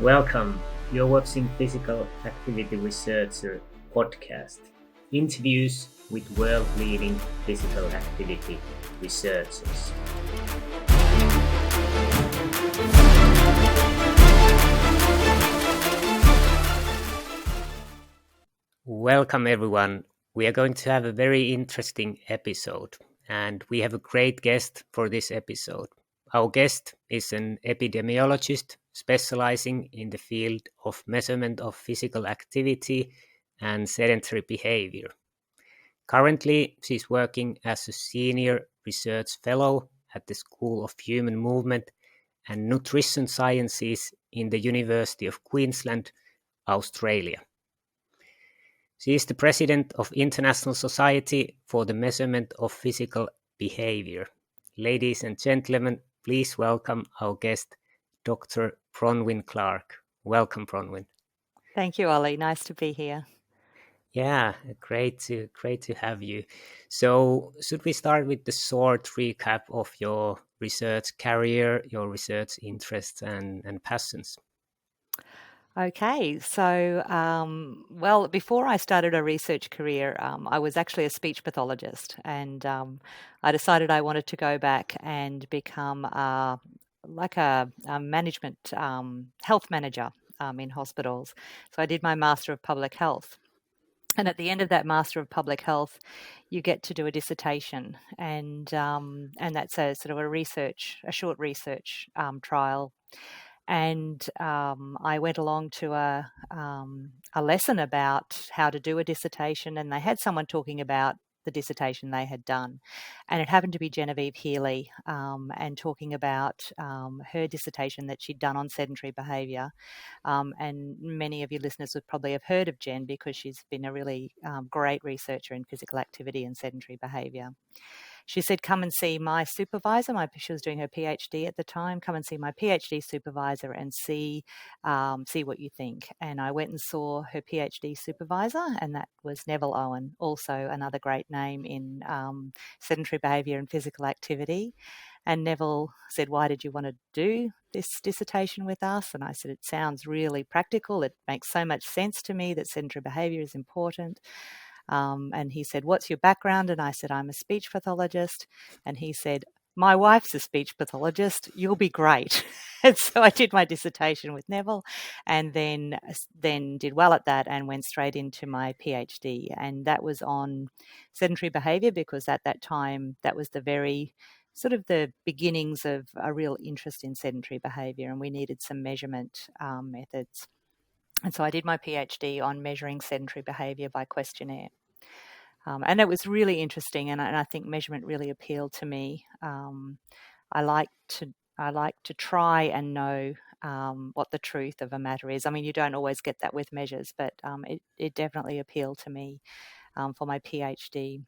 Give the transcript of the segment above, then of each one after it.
Welcome. You're watching Physical Activity Researcher podcast. Interviews with world-leading physical activity researchers. Welcome everyone. We are going to have a very interesting episode, and we have a great guest for this episode. Our guest is an epidemiologist specialising in the field of measurement of physical activity and sedentary behaviour. Currently, she's working as a senior research fellow at the School of Human Movement and Nutrition Sciences in the University of Queensland, Australia. She is the president of International Society for the Measurement of Physical Behaviour. Ladies and gentlemen, please welcome our guest, Dr. Bronwyn Clark. Welcome, Bronwyn. Thank you, Ollie. Nice to be here. Yeah, great to have you. So, should we start with the short recap of your research career, your research interests and passions? Okay, so, well, before I started a research career, I was actually a speech pathologist, and I decided I wanted to go back and become a management health manager in hospitals. So I did my Master of Public Health. And at the end of that Master of Public Health, you get to do a dissertation, and that's a sort of a short research trial. And I went along to a lesson about how to do a dissertation, and they had someone talking about the dissertation they had done, and it happened to be Genevieve Healy, and talking about her dissertation that she'd done on sedentary behaviour. And many of your listeners would probably have heard of Jen because she's been a really great researcher in physical activity and sedentary behaviour. She said, come and see my supervisor. She was doing her PhD at the time. Come and see my PhD supervisor and see what you think. And I went and saw her PhD supervisor, and that was Neville Owen, also another great name in sedentary behaviour and physical activity. And Neville said, why did you want to do this dissertation with us? And I said, it sounds really practical. It makes so much sense to me that sedentary behaviour is important. And he said, what's your background? And I said, I'm a speech pathologist. And he said, my wife's a speech pathologist. You'll be great. And so I did my dissertation with Neville, and then did well at that and went straight into my PhD. And that was on sedentary behaviour, because at that time, that was the very sort of the beginnings of a real interest in sedentary behaviour, and we needed some measurement methods. And so I did my PhD on measuring sedentary behaviour by questionnaire. And it was really interesting, and I think measurement really appealed to me. I like to try and know what the truth of a matter is. I mean, you don't always get that with measures, but it definitely appealed to me for my PhD.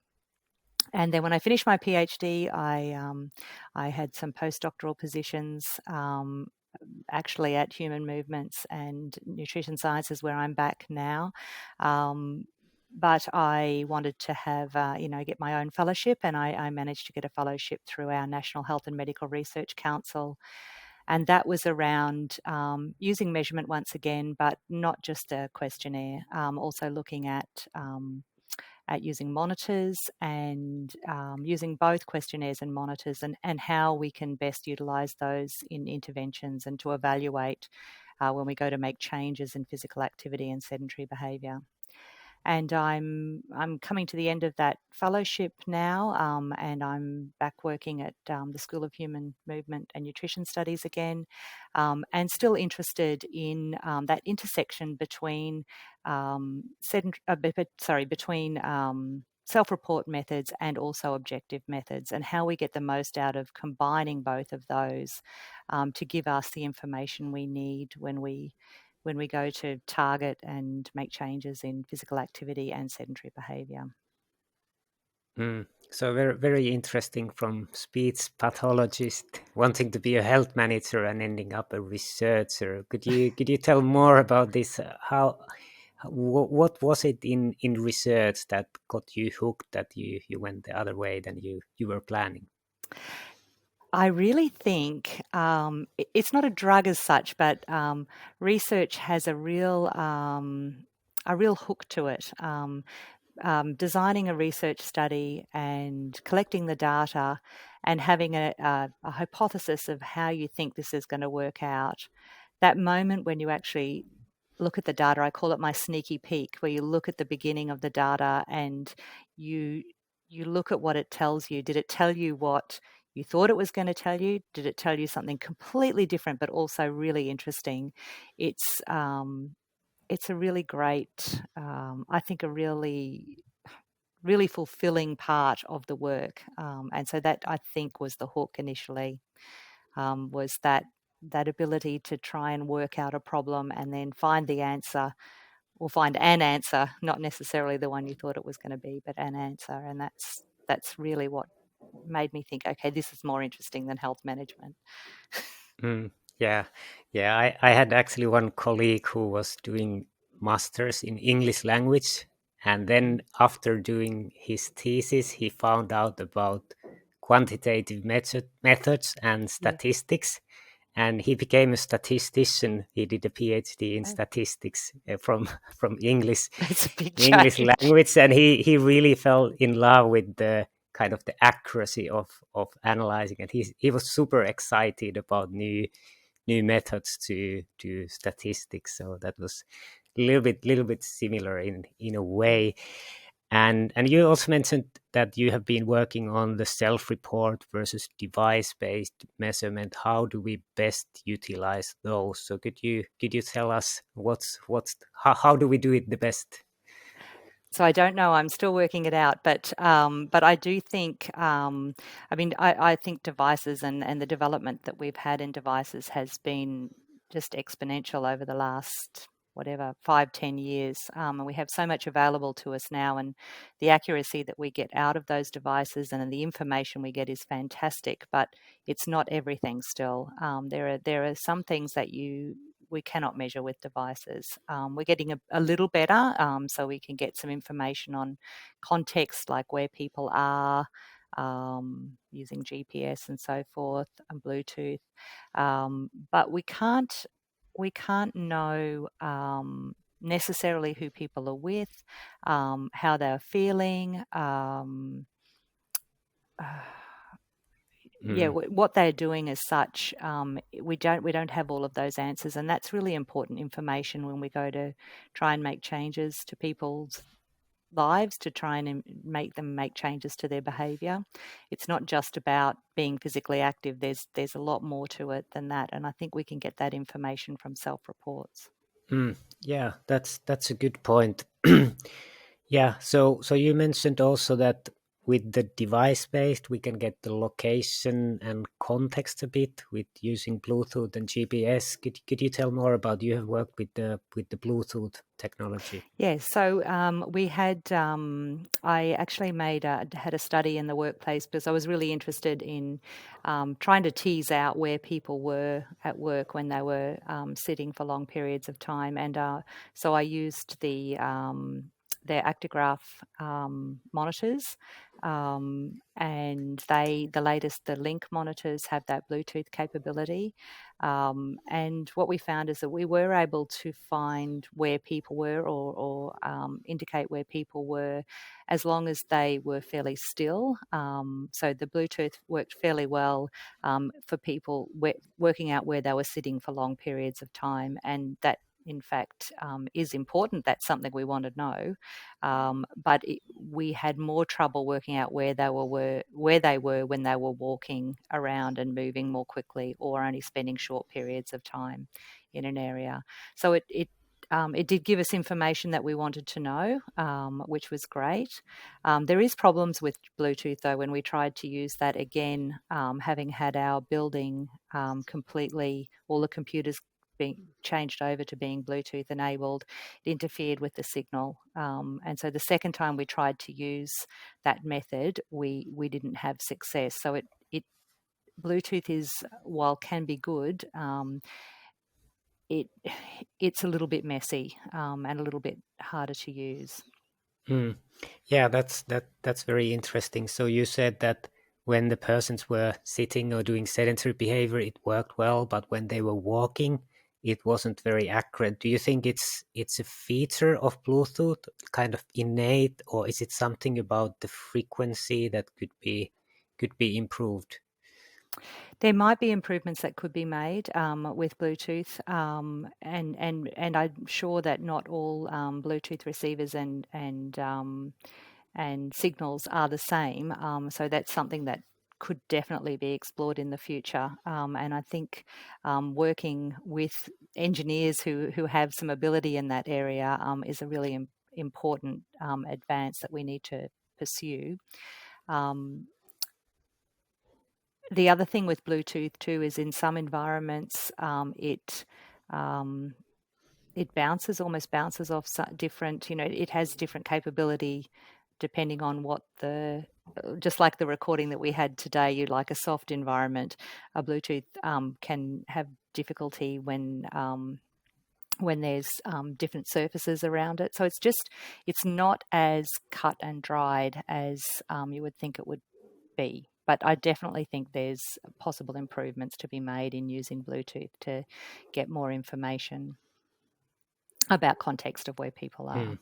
And then when I finished my PhD, I had some postdoctoral positions, actually at Human Movements and Nutrition Sciences, where I'm back now. But I wanted to have, get my own fellowship, and I managed to get a fellowship through our National Health and Medical Research Council. And that was around using measurement once again, but not just a questionnaire, also looking at using monitors and using both questionnaires and monitors, and how we can best utilise those in interventions and to evaluate when we go to make changes in physical activity and sedentary behaviour. And I'm coming to the end of that fellowship now, and I'm back working at the School of Human Movement and Nutrition Studies again, and still interested in that intersection between self-report methods and also objective methods, and how we get the most out of combining both of those to give us the information we need when we go to target and make changes in physical activity and sedentary behaviour. So very, very interesting, from speech pathologist wanting to be a health manager and ending up a researcher. Could you tell more about this? What was it in research that got you hooked, that you went the other way than you were planning? I really think it's not a drug as such, but research has a real hook to it. Designing a research study and collecting the data and having a hypothesis of how you think this is going to work out. That moment when you actually look at the data, I call it my sneaky peek, where you look at the beginning of the data and you you look at what it tells you. Did it tell you what you thought it was going to tell you? Did it tell you something completely different, but also really interesting? It's it's a really great, I think, a really fulfilling part of the work, and so that I think was the hook initially, was that ability to try and work out a problem and then find the answer or find an answer, not necessarily the one you thought it was going to be, but an answer, and that's really what made me think, okay, this is more interesting than health management. Mm, yeah, yeah. I had actually one colleague who was doing masters in English language, and then after doing his thesis, he found out about quantitative methods and Yeah, statistics, and he became a statistician. He did a PhD in yeah. statistics from from English It's a big English change. language, and he really fell in love with the kind of the accuracy of analyzing, and he was super excited about new methods to statistics. So that was a little bit similar in a way. And you also mentioned that you have been working on the self-report versus device-based measurement. How do we best utilize those? So could you tell us what's how do we do it the best? So I don't know. I'm still working it out, but I do think. I mean, I think devices and the development that we've had in devices has been just exponential over the last whatever 5-10 years, and we have so much available to us now, and the accuracy that we get out of those devices and the information we get is fantastic. But it's not everything. Still, there are some things that we cannot measure with devices. We're getting a little better, so we can get some information on context, like where people are, using GPS and so forth, and Bluetooth. But we can't know necessarily who people are with, how they're feeling. Yeah, Mm, what they're doing as such, we don't have all of those answers, and that's really important information when we go to try and make changes to people's lives, to try and make them make changes to their behaviour. It's not just about being physically active. There's a lot more to it than that, and I think we can get that information from self-reports. yeah, that's a good point. Yeah, so you mentioned also that with the device based, we can get the location and context a bit with using Bluetooth and GPS. Could you tell more about you have worked with the Bluetooth technology? Yes, so we had. I actually had a study in the workplace because I was really interested in trying to tease out where people were at work when they were sitting for long periods of time, and so I used their actigraph monitors, and the Link monitors have that Bluetooth capability. And what we found is that we were able to find where people were, or indicate where people were, as long as they were fairly still. So the Bluetooth worked fairly well for people working out where they were sitting for long periods of time, and that in fact is important. That's something we want to know, but we had more trouble working out where they were when they were walking around and moving more quickly, or only spending short periods of time in an area. So it did give us information that we wanted to know, which was great. There is problems with Bluetooth though. When we tried to use that again, having had our building completely, all the computers being changed over to being Bluetooth enabled, it interfered with the signal. And so the second time we tried to use that method, we didn't have success. So it Bluetooth is, while can be good, it it's a little bit messy, and a little bit harder to use. Mm. Yeah, that's very interesting. So you said that when the persons were sitting or doing sedentary behavior, it worked well, but when they were walking, it wasn't very accurate. Do you think it's a feature of Bluetooth, kind of innate, or is it something about the frequency that could be improved? There might be improvements that could be made with Bluetooth, and I'm sure that not all Bluetooth receivers and signals are the same. So that's something that could definitely be explored in the future. And I think working with engineers who have some ability in that area is a really important advance that we need to pursue. The other thing with Bluetooth too is in some environments um, it almost bounces off different. It has different capability depending on what just like the recording that we had today. You like a soft environment. A Bluetooth can have difficulty when there's different surfaces around it. So it's not as cut and dried as you would think it would be. But I definitely think there's possible improvements to be made in using Bluetooth to get more information about context of where people are. Mm.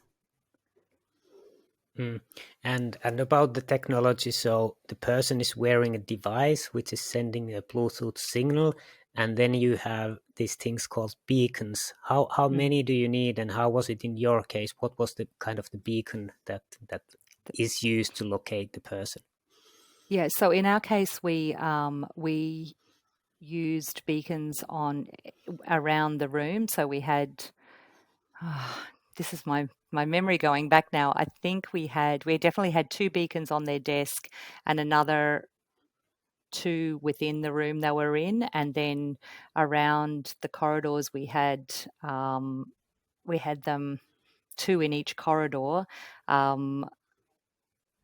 Mm. And about the technology, so the person is wearing a device which is sending a Bluetooth signal, and then you have these things called beacons. How many do you need, and how was it in your case? What was the kind of the beacon that is used to locate the person? Yeah, so in our case, we used beacons around the room. So we had this is my memory going back now. I think we definitely had two beacons on their desk and another two within the room they were in, and then around the corridors we had them two in each corridor.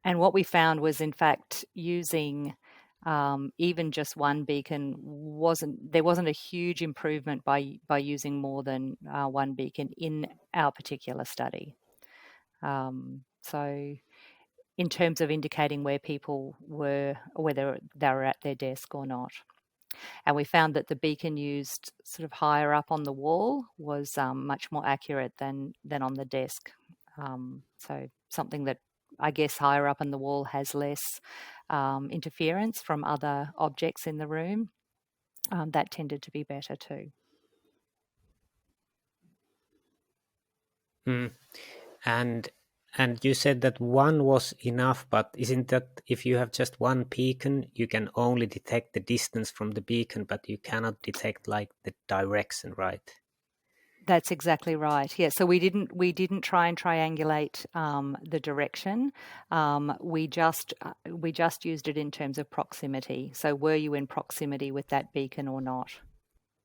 And what we found was, in fact, using even just one beacon there wasn't a huge improvement by using more than one beacon in our particular study. So in terms of indicating where people were, or whether they were at their desk or not. And we found that the beacon used sort of higher up on the wall was much more accurate than on the desk. So something that I guess higher up on the wall has less interference from other objects in the room. That tended to be better too. Mm. And you said that one was enough, but isn't that if you have just one beacon, you can only detect the distance from the beacon, but you cannot detect like the direction, right? That's exactly right. Yeah. So we didn't try and triangulate the direction. We just used it in terms of proximity. So were you in proximity with that beacon or not?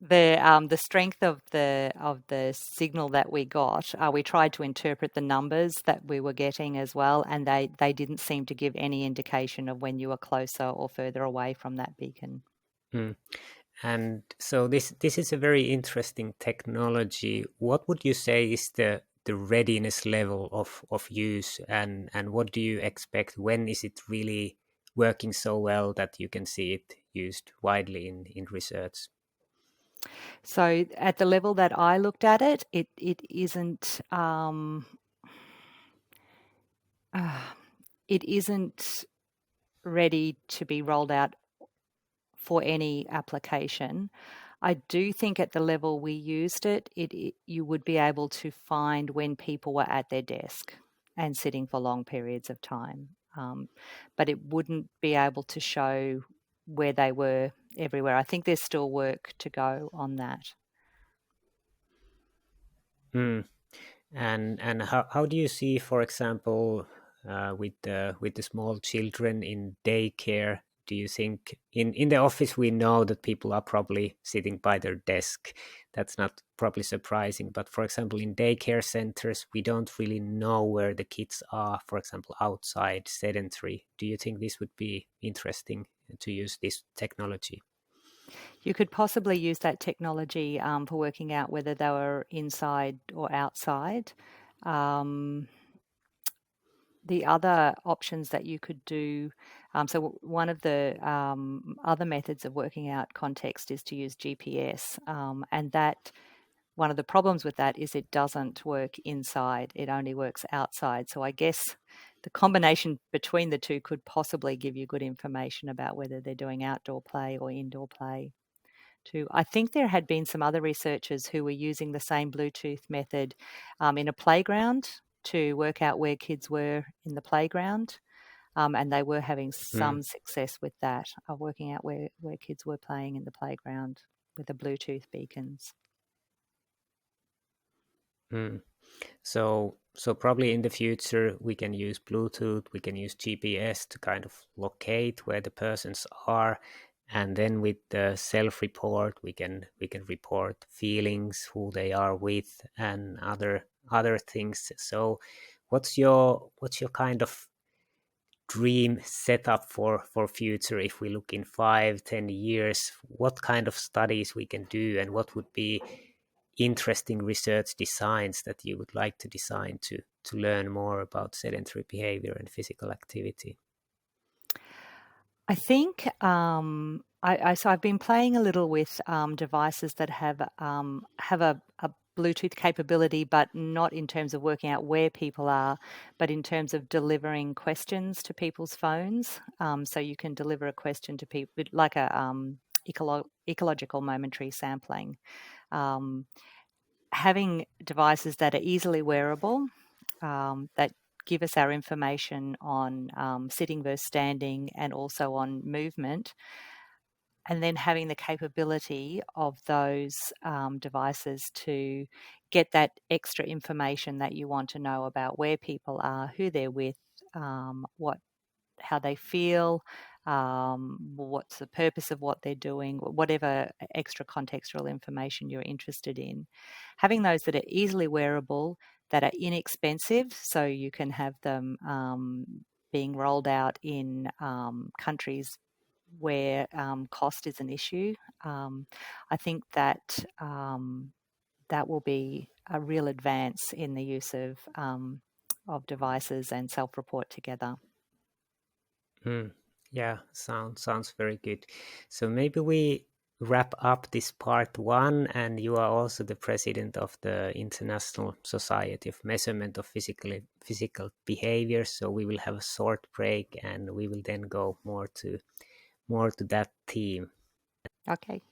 The strength of the signal that we got, we tried to interpret the numbers that we were getting as well, and they didn't seem to give any indication of when you were closer or further away from that beacon. Mm. And so this is a very interesting technology. What would you say is the readiness level of use, and what do you expect? When is it really working so well that you can see it used widely in research? So at the level that I looked at it, it isn't it isn't ready to be rolled out for any application. I do think at the level we used you would be able to find when people were at their desk and sitting for long periods of time, but it wouldn't be able to show where they were everywhere. I think there's still work to go on that. Mm. And how do you see, for example, with the small children in daycare? Do you think in the office we know that people are probably sitting by their desk? That's not probably surprising. But for example, in daycare centers, we don't really know where the kids are. For example, outside sedentary. Do you think this would be interesting to use this technology? You could possibly use that technology for working out whether they were inside or outside. The other options that you could do So one of the other methods of working out context is to use GPS, and that one of the problems with that is it doesn't work inside, it only works outside. So I guess the combination between the two could possibly give you good information about whether they're doing outdoor play or indoor play too. I think there had been some other researchers who were using the same Bluetooth method in a playground to work out where kids were in the playground. And they were having Mm, some success with that, working out where kids were playing in the playground with the Bluetooth beacons. mm. So probably in the future we can use Bluetooth, we can use GPS to kind of locate where the persons are, and then with the self-report we can report feelings, who they are with, and other things. So what's your kind of dream setup for future? If we look in 5-10 years, what kind of studies we can do, and what would be interesting research designs that you would like to design to learn more about sedentary behavior and physical activity? I think so. I've been playing a little with devices that have a Bluetooth capability, but not in terms of working out where people are, but in terms of delivering questions to people's phones. So you can deliver a question to people like a ecological momentary sampling. Um, Having devices that are easily wearable, that give us our information on sitting versus standing and also on movement, and then having the capability of those devices to get that extra information that you want to know about where people are, who they're with, what how they feel, what's the purpose of what they're doing, whatever extra contextual information you're interested in. Having those that are easily wearable, that are inexpensive, so you can have them being rolled out in countries where cost is an issue. I think that that will be a real advance in the use of devices and self-report together. Mm. Yeah, sounds very good. So maybe we wrap up this part 1, and you are also the president of the International Society of Measurement of Physical Behavior. So we will have a short break, and we will then go more to that theme. Okay.